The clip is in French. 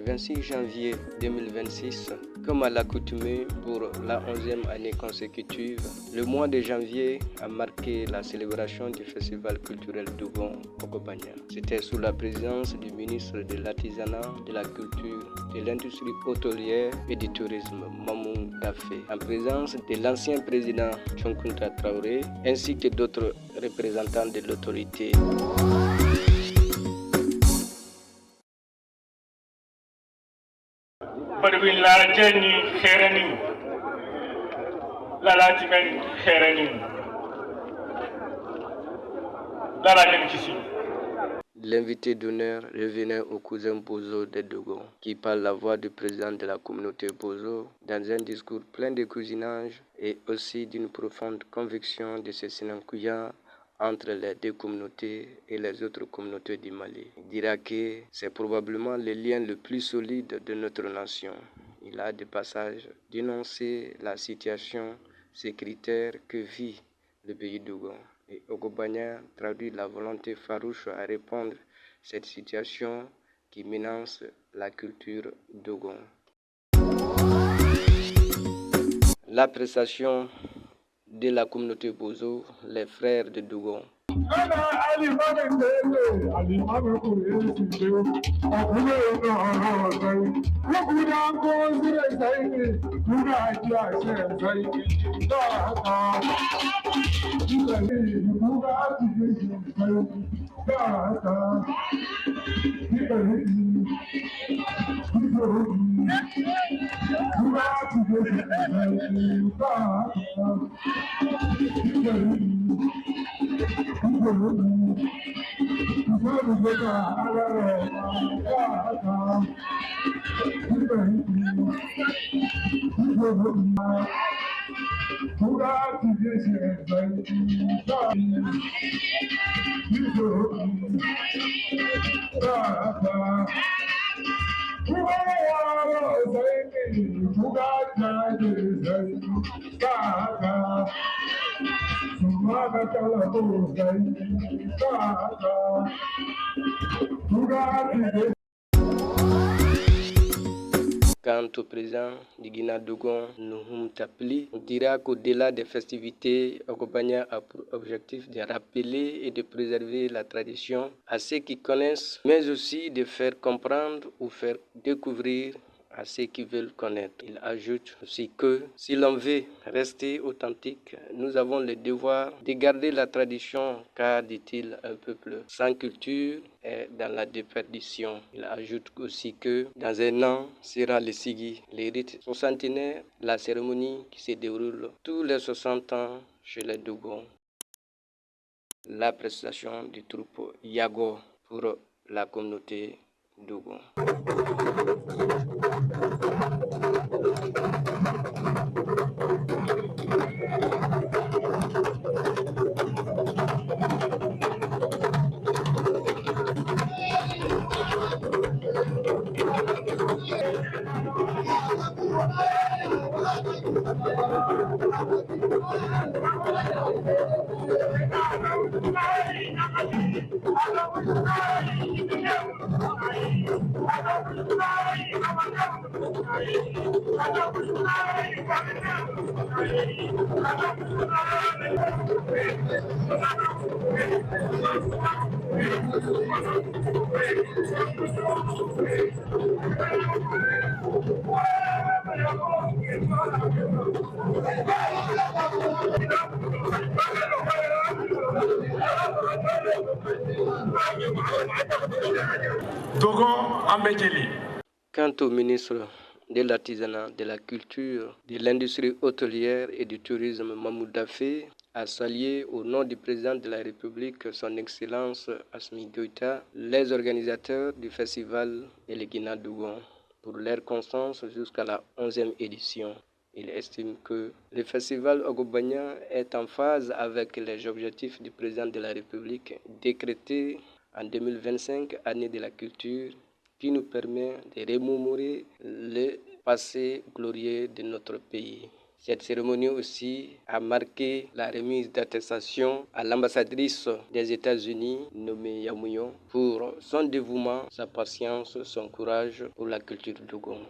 26 janvier 2026, comme à l'accoutumée pour la 11e année consécutive, le mois de janvier a marqué la célébration du festival culturel Dogon Okobanya. C'était sous la présidence du ministre de l'Artisanat, de la Culture, de l'Industrie hôtelière et du Tourisme, Mamou Dafé, en présence de l'ancien président Tchonkunta Traoré, ainsi que d'autres représentants de l'autorité. Badwin la jeni kherani la timen kherani la kisi. L'invité d'honneur revenait au cousin Bozo de Dogon, qui parle la voix du président de la communauté Bozo dans un discours plein de cousinage et aussi d'une profonde conviction de ce Sinankuya entre les deux communautés et les autres communautés du Mali. Il dira que c'est probablement le lien le plus solide de notre nation. Il a de passage dénoncé la situation sécuritaire que vit le pays Dogon. Et Okobanya traduit la volonté farouche à répondre à cette situation qui menace la culture Dogon. La prestation de la communauté Bozo, les frères de Dogon. Quant au président du Guinée-Dogon, Nouhoum Tapli, on dira qu'au-delà des festivités, Okobanya a pour objectif de rappeler et de préserver la tradition à ceux qui connaissent, mais aussi de faire comprendre ou faire découvrir à ceux qui veulent connaître. Il ajoute aussi que si l'on veut rester authentique, nous avons le devoir de garder la tradition, car, dit-il, un peuple sans culture est dans la déperdition. Il ajoute aussi que dans un an sera le Sigi, les rites soixantenaires, la cérémonie qui se déroule tous les 60 ans chez les Dogon. La prestation du troupe Yago pour la communauté Dogon. Quant au ministre de l'Artisanat, de la Culture, de l'Industrie hôtelière et du Tourisme, Mamou Dafé, a salué au nom du président de la République, son Excellence Assimi Goïta, les organisateurs du festival et le Guinée-Dogon pour leur constance jusqu'à la 11e édition. Il estime que le festival Okobanya est en phase avec les objectifs du président de la République décrétés en 2025, année de la culture, qui nous permet de remémorer le passé glorieux de notre pays. Cette cérémonie aussi a marqué la remise d'attestation à l'ambassadrice des États-Unis nommée Yamouyon pour son dévouement, sa patience, son courage pour la culture Dogon.